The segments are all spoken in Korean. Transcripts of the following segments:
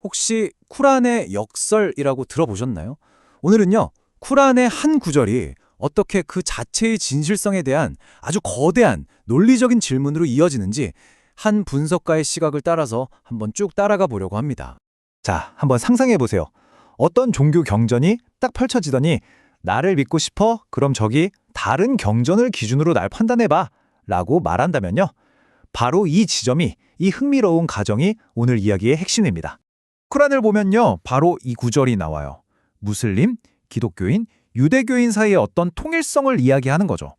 혹시 쿠란의 역설이라고 들어보셨나요? 오늘은요, 쿠란의 한 구절이 어떻게 그 자체의 진실성에 대한 아주 거대한 논리적인 질문으로 이어지는지 한 분석가의 시각을 따라서 한번 쭉 따라가 보려고 합니다. 자, 한번 상상해 보세요. 어떤 종교 경전이 딱 펼쳐지더니 나를 믿고 싶어? 그럼 저기 다른 경전을 기준으로 날 판단해봐 라고 말한다면요. 바로 이 지점이, 이 흥미로운 가정이 오늘 이야기의 핵심입니다. 쿠란을 보면요. 바로 이 구절이 나와요. 무슬림, 기독교인, 유대교인 사이의 어떤 통일성을 이야기하는 거죠.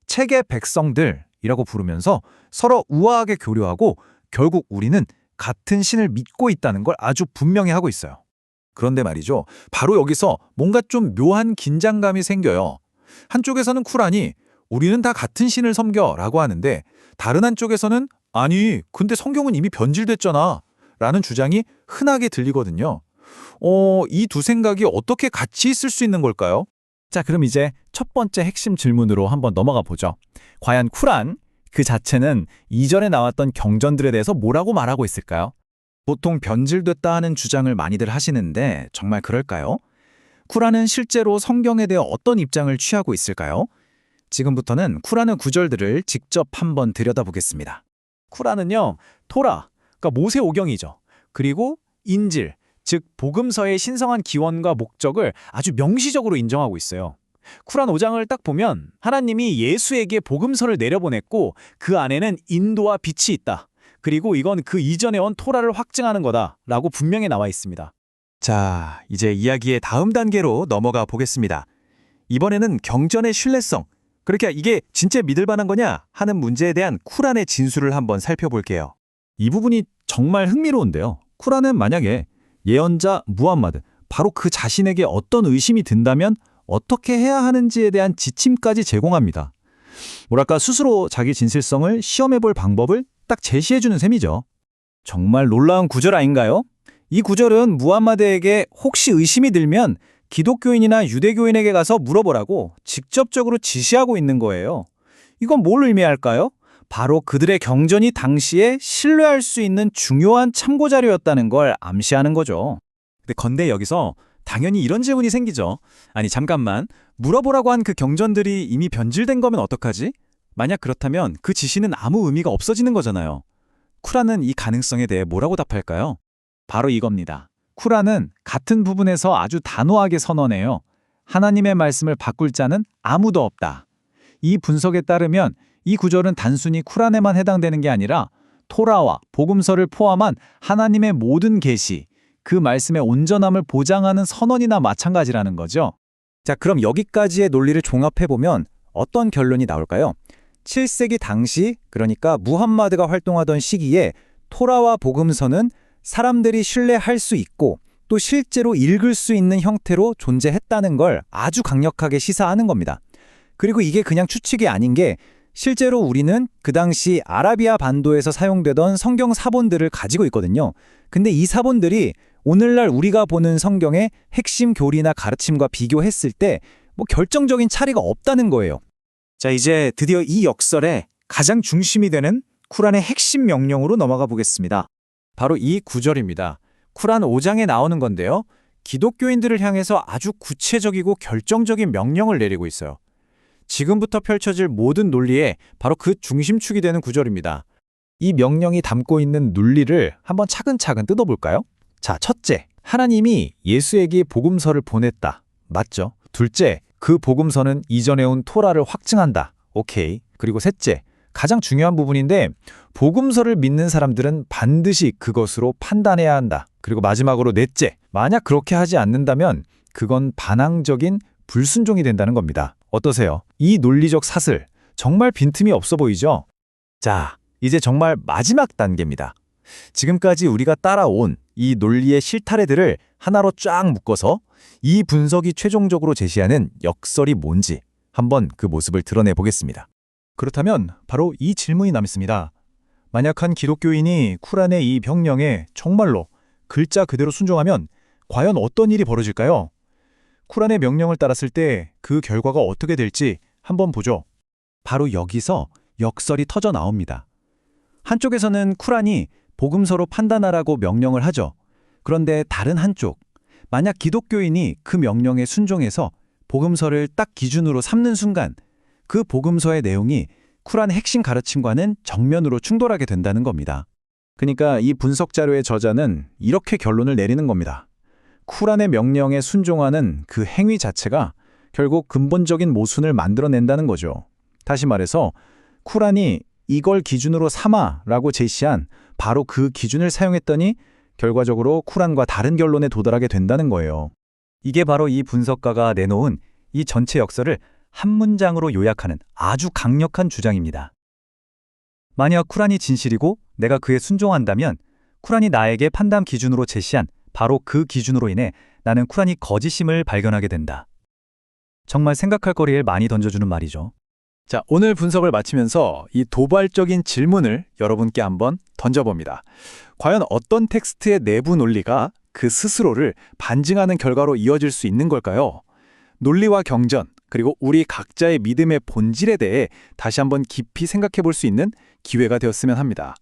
책의 백성들이라고 부르면서 서로 우아하게 교류하고 결국 우리는 같은 신을 믿고 있다는 걸 아주 분명히 하고 있어요. 그런데 말이죠. 바로 여기서 뭔가 좀 묘한 긴장감이 생겨요. 한쪽에서는 쿠란이 우리는 다 같은 신을 섬겨 라고 하는데 다른 한쪽에서는 아니, 근데 성경은 이미 변질됐잖아 라는 주장이 흔하게 들리거든요. 이 두 생각이 어떻게 같이 있을 수 있는 걸까요? 자, 그럼 이제 첫 번째 핵심 질문으로 한번 넘어가 보죠. 과연 쿠란 그 자체는 이전에 나왔던 경전들에 대해서 뭐라고 말하고 있을까요? 보통 변질됐다 하는 주장을 많이들 하시는데 정말 그럴까요? 쿠란은 실제로 성경에 대해 어떤 입장을 취하고 있을까요? 지금부터는 쿠란의 구절들을 직접 한번 들여다보겠습니다. 쿠란은요, 토라, 그러니까 모세오경이죠. 그리고 인질, 즉 복음서의 신성한 기원과 목적을 아주 명시적으로 인정하고 있어요. 쿠란 5장을 딱 보면 하나님이 예수에게 복음서를 내려보냈고 그 안에는 인도와 빛이 있다. 그리고 이건 그 이전에 온 토라를 확증하는 거다라고 분명히 나와 있습니다. 자, 이제 이야기의 다음 단계로 넘어가 보겠습니다. 이번에는 경전의 신뢰성, 그러니까 이게 진짜 믿을 만한 거냐 하는 문제에 대한 쿠란의 진술을 한번 살펴볼게요. 이 부분이 정말 흥미로운데요. 쿠란은 만약에 예언자 무함마드, 바로 그 자신에게 어떤 의심이 든다면 어떻게 해야 하는지에 대한 지침까지 제공합니다. 뭐랄까 스스로 자기 진실성을 시험해볼 방법을 딱 제시해주는 셈이죠. 정말 놀라운 구절 아닌가요? 이 구절은 무함마드에게 혹시 의심이 들면 기독교인이나 유대교인에게 가서 물어보라고 직접적으로 지시하고 있는 거예요. 이건 뭘 의미할까요? 바로 그들의 경전이 당시에 신뢰할 수 있는 중요한 참고자료였다는 걸 암시하는 거죠. 근데 여기서 당연히 이런 질문이 생기죠. 아니 잠깐만, 물어보라고 한 그 경전들이 이미 변질된 거면 어떡하지? 만약 그렇다면 그 지시는 아무 의미가 없어지는 거잖아요. 쿠란은 이 가능성에 대해 뭐라고 답할까요? 바로 이겁니다. 쿠란은 같은 부분에서 아주 단호하게 선언해요. 하나님의 말씀을 바꿀 자는 아무도 없다. 이 분석에 따르면 이 구절은 단순히 쿠란에만 해당되는 게 아니라 토라와 복음서를 포함한 하나님의 모든 계시, 그 말씀의 온전함을 보장하는 선언이나 마찬가지라는 거죠. 자, 그럼 여기까지의 논리를 종합해보면 어떤 결론이 나올까요? 7세기 당시, 그러니까 무함마드가 활동하던 시기에 토라와 복음서는 사람들이 신뢰할 수 있고 또 실제로 읽을 수 있는 형태로 존재했다는 걸 아주 강력하게 시사하는 겁니다. 그리고 이게 그냥 추측이 아닌 게 실제로 우리는 그 당시 아라비아 반도에서 사용되던 성경 사본들을 가지고 있거든요. 근데 이 사본들이 오늘날 우리가 보는 성경의 핵심 교리나 가르침과 비교했을 때 결정적인 차이가 없다는 거예요. 자, 이제 드디어 이 역설의 가장 중심이 되는 쿠란의 핵심 명령으로 넘어가 보겠습니다. 바로 이 구절입니다. 쿠란 5장에 나오는 건데요. 기독교인들을 향해서 아주 구체적이고 결정적인 명령을 내리고 있어요. 지금부터 펼쳐질 모든 논리에 바로 그 중심축이 되는 구절입니다. 이 명령이 담고 있는 논리를 한번 차근차근 뜯어볼까요? 자, 첫째, 하나님이 예수에게 복음서를 보냈다. 맞죠? 둘째, 그 복음서는 이전에 온 토라를 확증한다. 오케이. 그리고 셋째, 가장 중요한 부분인데 복음서를 믿는 사람들은 반드시 그것으로 판단해야 한다. 그리고 마지막으로 넷째, 만약 그렇게 하지 않는다면 그건 반항적인 불순종이 된다는 겁니다. 어떠세요? 이 논리적 사슬, 정말 빈틈이 없어 보이죠? 자, 이제 정말 마지막 단계입니다. 지금까지 우리가 따라온 이 논리의 실타래들을 하나로 쫙 묶어서 이 분석이 최종적으로 제시하는 역설이 뭔지 한번 그 모습을 드러내 보겠습니다. 그렇다면 바로 이 질문이 남습니다. 만약 한 기독교인이 쿠란의 이 명령에 정말로 글자 그대로 순종하면 과연 어떤 일이 벌어질까요? 쿠란의 명령을 따랐을 때 그 결과가 어떻게 될지 한번 보죠. 바로 여기서 역설이 터져 나옵니다. 한쪽에서는 쿠란이 복음서로 판단하라고 명령을 하죠. 그런데 다른 한쪽, 만약 기독교인이 그 명령에 순종해서 복음서를 딱 기준으로 삼는 순간 그 복음서의 내용이 쿨한의 핵심 가르침과는 정면으로 충돌하게 된다는 겁니다. 그러니까 이 분석 자료의 저자는 이렇게 결론을 내리는 겁니다. 쿨한의 명령에 순종하는 그 행위 자체가 결국 근본적인 모순을 만들어낸다는 거죠. 다시 말해서 쿨한이 이걸 기준으로 삼아라고 제시한 바로 그 기준을 사용했더니 결과적으로 쿨한과 다른 결론에 도달하게 된다는 거예요. 이게 바로 이 분석가가 내놓은 이 전체 역설을 한 문장으로 요약하는 아주 강력한 주장입니다. 만약 쿨한이 진실이고 내가 그에 순종한다면 쿨한이 나에게 판단 기준으로 제시한 바로 그 기준으로 인해 나는 쿨한이 거짓임을 발견하게 된다. 정말 생각할 거리를 많이 던져주는 말이죠. 자, 오늘 분석을 마치면서 이 도발적인 질문을 여러분께 한번 던져봅니다. 과연 어떤 텍스트의 내부 논리가 그 스스로를 반증하는 결과로 이어질 수 있는 걸까요? 논리와 경전, 그리고 우리 각자의 믿음의 본질에 대해 다시 한번 깊이 생각해 볼 수 있는 기회가 되었으면 합니다.